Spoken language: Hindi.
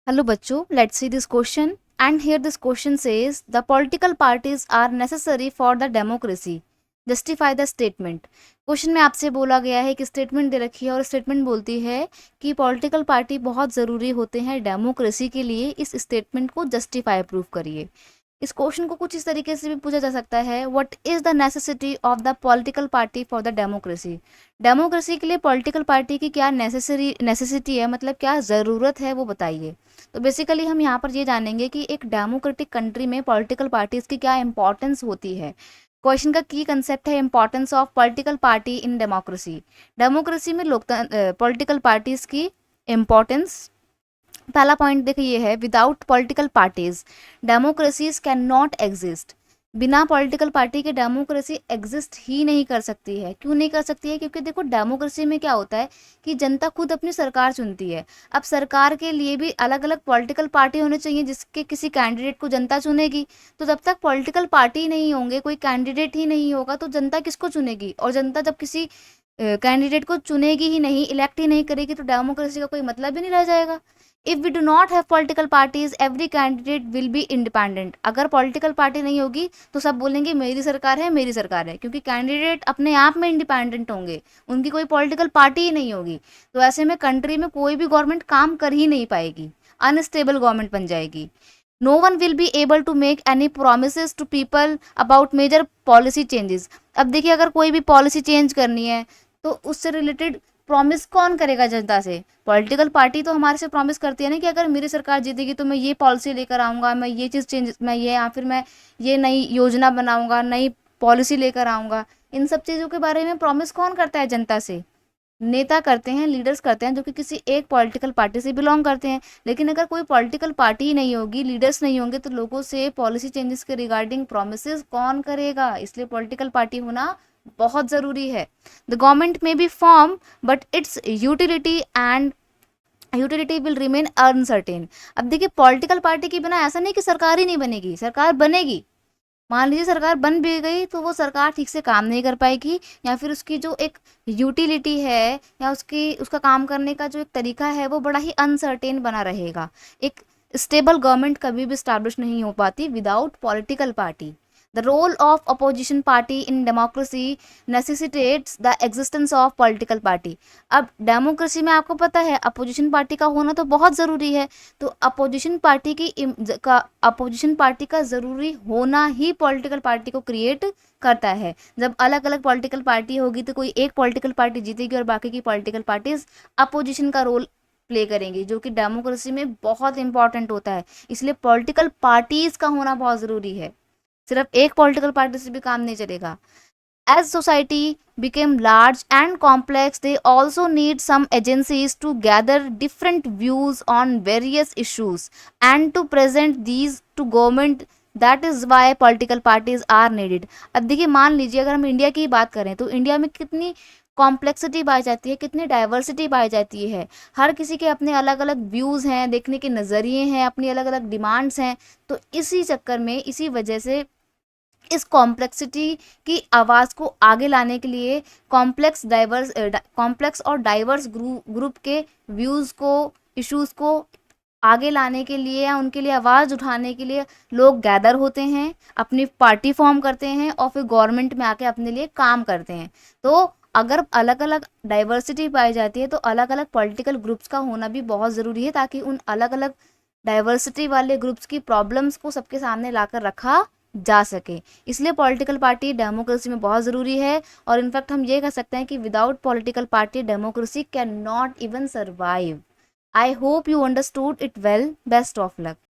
Hello बच्चों, let's see this question. And here this question says the political parties are necessary for the democracy. Justify the statement. Question में आपसे बोला गया है कि स्टेटमेंट दे रखी है और स्टेटमेंट बोलती है कि पॉलिटिकल पार्टी बहुत ज़रूरी होते हैं डेमोक्रेसी के लिए। इस स्टेटमेंट को जस्टिफाई प्रूव करिए। इस क्वेश्चन को कुछ इस तरीके से भी पूछा जा सकता है, what is the necessity of the political party for the democracy. Democracy के लिए पॉलिटिकल पार्टी की क्या नेसेसिटी है, मतलब क्या ज़रूरत है वो बताइए। तो बेसिकली हम यहाँ पर ये जानेंगे कि एक डेमोक्रेटिक कंट्री में पॉलिटिकल पार्टीज की क्या इंपॉर्टेंस होती है। क्वेश्चन का की कंसेप्ट है importance of political party in democracy. Democracy में लोकतंत्र पॉलिटिकल पार्टीज की इंपॉर्टेंस। पहला पॉइंट देखिए ये है, without political parties democracies can not exist. बिना पॉलिटिकल पार्टी के डेमोक्रेसी एग्जिस्ट ही नहीं कर सकती है। क्यों नहीं कर सकती है? क्योंकि देखो डेमोक्रेसी में क्या होता है कि जनता खुद अपनी सरकार चुनती है। अब सरकार के लिए भी अलग अलग पॉलिटिकल पार्टी होने चाहिए जिसके किसी कैंडिडेट को जनता चुनेगी। तो जब तक पॉलिटिकल पार्टी नहीं होंगे, कोई कैंडिडेट ही नहीं होगा, तो जनता किसको चुनेगी? और जनता जब किसी कैंडिडेट को चुनेगी ही नहीं, इलेक्ट ही नहीं करेगी, तो डेमोक्रेसी का कोई मतलब ही नहीं रह जाएगा। If we do not have political parties every candidate will be independent. अगर पॉलिटिकल पार्टी नहीं होगी तो सब बोलेंगे मेरी सरकार है, मेरी सरकार है, क्योंकि कैंडिडेट अपने आप में इंडिपेंडेंट होंगे, उनकी कोई पॉलिटिकल पार्टी ही नहीं होगी। तो ऐसे में कंट्री में कोई भी गवर्नमेंट काम कर ही नहीं पाएगी, अनस्टेबल गवर्नमेंट बन जाएगी। No one will be able to make any promise to people about major policy changes. अब देखिए, अगर कोई भी पॉलिसी चेंज करनी है तो उससे रिलेटेड प्रॉमिस कौन करेगा जनता से? पॉलिटिकल पार्टी तो हमारे से प्रॉमिस करती है ना कि अगर मेरी सरकार जीतेगी तो मैं ये पॉलिसी लेकर आऊँगा, मैं ये चीज़ चेंज, मैं ये, या फिर मैं ये नई योजना बनाऊँगा, नई पॉलिसी लेकर आऊँगा। इन सब चीज़ों के बारे में प्रॉमिस कौन करता है जनता से? नेता करते हैं, लीडर्स करते हैं, जो कि किसी एक पॉलिटिकल पार्टी से बिलोंग करते हैं। लेकिन अगर कोई पॉलिटिकल पार्टी ही नहीं होगी, लीडर्स नहीं होंगे, तो लोगों से पॉलिसी चेंजेस के रिगार्डिंग प्रोमिसेस कौन करेगा? इसलिए पॉलिटिकल पार्टी होना बहुत ज़रूरी है। द गवर्नमेंट में be form but its utility will remain uncertain. अब देखिए, पॉलिटिकल पार्टी के बिना ऐसा नहीं कि सरकार ही नहीं बनेगी, सरकार बनेगी। मान लीजिए सरकार बन भी गई तो वो सरकार ठीक से काम नहीं कर पाएगी, या फिर उसकी जो एक यूटिलिटी है या उसका काम करने का जो एक तरीका है वो बड़ा ही अनसर्टेन बना रहेगा। एक स्टेबल गवर्नमेंट कभी भी स्टैब्लिश नहीं हो पाती without political party. The role of opposition party in democracy necessitates the existence of political party. अब डेमोक्रेसी में आपको पता है अपोजिशन पार्टी का होना तो बहुत ज़रूरी है। तो अपोजिशन पार्टी का ज़रूरी होना ही पॉलिटिकल पार्टी को क्रिएट करता है। जब अलग अलग पॉलिटिकल पार्टी होगी तो कोई एक पॉलिटिकल पार्टी जीतेगी और बाकी की पॉलिटिकल पार्टीज अपोजिशन का रोल प्ले करेंगी, जो कि डेमोक्रेसी में बहुत इंपॉर्टेंट होता है। इसलिए पॉलिटिकल पार्टीज का होना बहुत ज़रूरी है। सिर्फ एक पॉलिटिकल पार्टी से भी काम नहीं चलेगा। As society became large and complex, they also need some agencies to gather different views on various issues and to present these to government. That is why political parties are needed. अब देखिए, मान लीजिए अगर हम इंडिया की बात करें तो इंडिया में कितनी कॉम्प्लेक्सिटी पाई जाती है, कितनी डाइवर्सिटी पाई जाती है। हर किसी के अपने अलग अलग व्यूज़ हैं, देखने के नज़रिए हैं, अपनी अलग अलग डिमांड्स हैं। तो इसी चक्कर में, इसी वजह से इस कॉम्प्लेक्सिटी की आवाज़ को आगे लाने के लिए कॉम्प्लेक्स और डाइवर्स ग्रुप के व्यूज़ को, इश्यूज़ को आगे लाने के लिए या उनके लिए आवाज़ उठाने के लिए लोग गैदर होते हैं, अपनी पार्टी फॉर्म करते हैं और फिर गवर्नमेंट में आके अपने लिए काम करते हैं। तो अगर अलग अलग डाइवर्सिटी पाई जाती है तो अलग अलग पॉलिटिकल ग्रुप्स का होना भी बहुत ज़रूरी है, ताकि उन अलग अलग डाइवर्सिटी वाले ग्रुप्स की प्रॉब्लम्स को सबके सामने लाकर रखा जा सके। इसलिए पॉलिटिकल पार्टी डेमोक्रेसी में बहुत ज़रूरी है। और इनफैक्ट हम ये कह सकते हैं कि without political party democracy can not even survive. I hope you understood it well. Best of luck.